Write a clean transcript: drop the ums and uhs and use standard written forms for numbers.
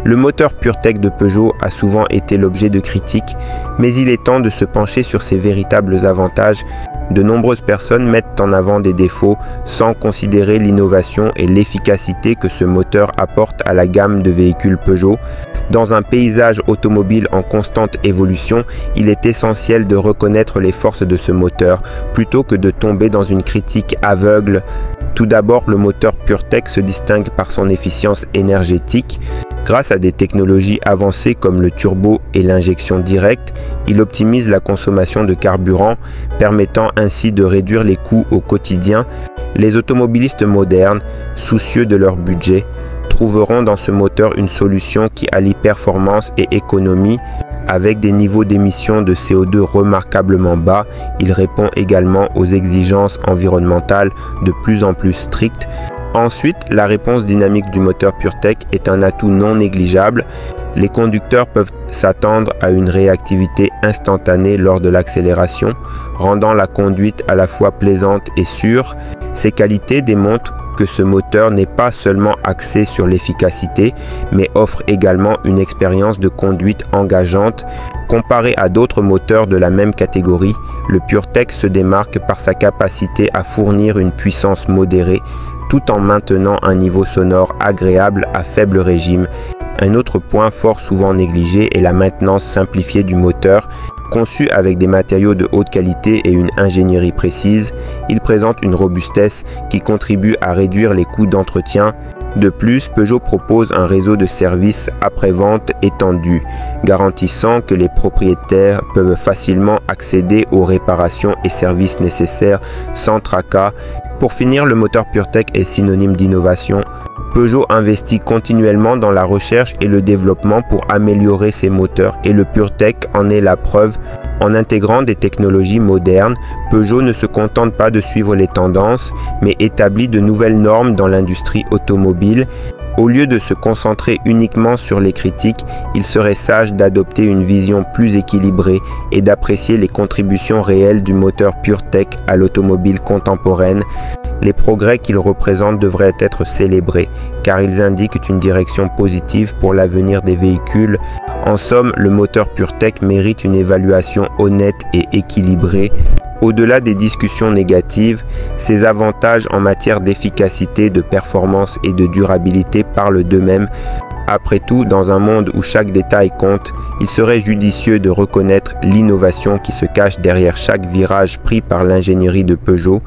Le moteur PureTech de Peugeot a souvent été l'objet de critiques, mais il est temps de se pencher sur ses véritables avantages. De nombreuses personnes mettent en avant des défauts sans considérer l'innovation et l'efficacité que ce moteur apporte à la gamme de véhicules Peugeot. Dans un paysage automobile en constante évolution, il est essentiel de reconnaître les forces de ce moteur plutôt que de tomber dans une critique aveugle. Tout d'abord, le moteur PureTech se distingue par son efficience énergétique. Grâce à des technologies avancées comme le turbo et l'injection directe, il optimise la consommation de carburant, permettant ainsi de réduire les coûts au quotidien. Les automobilistes modernes, soucieux de leur budget, trouveront dans ce moteur une solution qui allie performance et économie. Avec des niveaux d'émissions de CO2 remarquablement bas, il répond également aux exigences environnementales de plus en plus strictes. Ensuite, la réponse dynamique du moteur PureTech est un atout non négligeable. Les conducteurs peuvent s'attendre à une réactivité instantanée lors de l'accélération, rendant la conduite à la fois plaisante et sûre. Ces qualités démontrent que ce moteur n'est pas seulement axé sur l'efficacité, mais offre également une expérience de conduite engageante. Comparé à d'autres moteurs de la même catégorie, le PureTech se démarque par sa capacité à fournir une puissance modérée, tout en maintenant un niveau sonore agréable à faible régime. Un autre point fort souvent négligé est la maintenance simplifiée du moteur. Conçu avec des matériaux de haute qualité et une ingénierie précise, il présente une robustesse qui contribue à réduire les coûts d'entretien. De plus, Peugeot propose un réseau de services après-vente étendu, garantissant que les propriétaires peuvent facilement accéder aux réparations et services nécessaires sans tracas. Pour finir, le moteur PureTech est synonyme d'innovation. Peugeot investit continuellement dans la recherche et le développement pour améliorer ses moteurs et le PureTech en est la preuve. En intégrant des technologies modernes, Peugeot ne se contente pas de suivre les tendances, mais établit de nouvelles normes dans l'industrie automobile. Au lieu de se concentrer uniquement sur les critiques, il serait sage d'adopter une vision plus équilibrée et d'apprécier les contributions réelles du moteur PureTech à l'automobile contemporaine. Les progrès qu'il représente devraient être célébrés, car ils indiquent une direction positive pour l'avenir des véhicules. En somme, le moteur PureTech mérite une évaluation honnête et équilibrée. Au-delà des discussions négatives, ses avantages en matière d'efficacité, de performance et de durabilité parlent d'eux-mêmes. Après tout, dans un monde où chaque détail compte, il serait judicieux de reconnaître l'innovation qui se cache derrière chaque virage pris par l'ingénierie de Peugeot.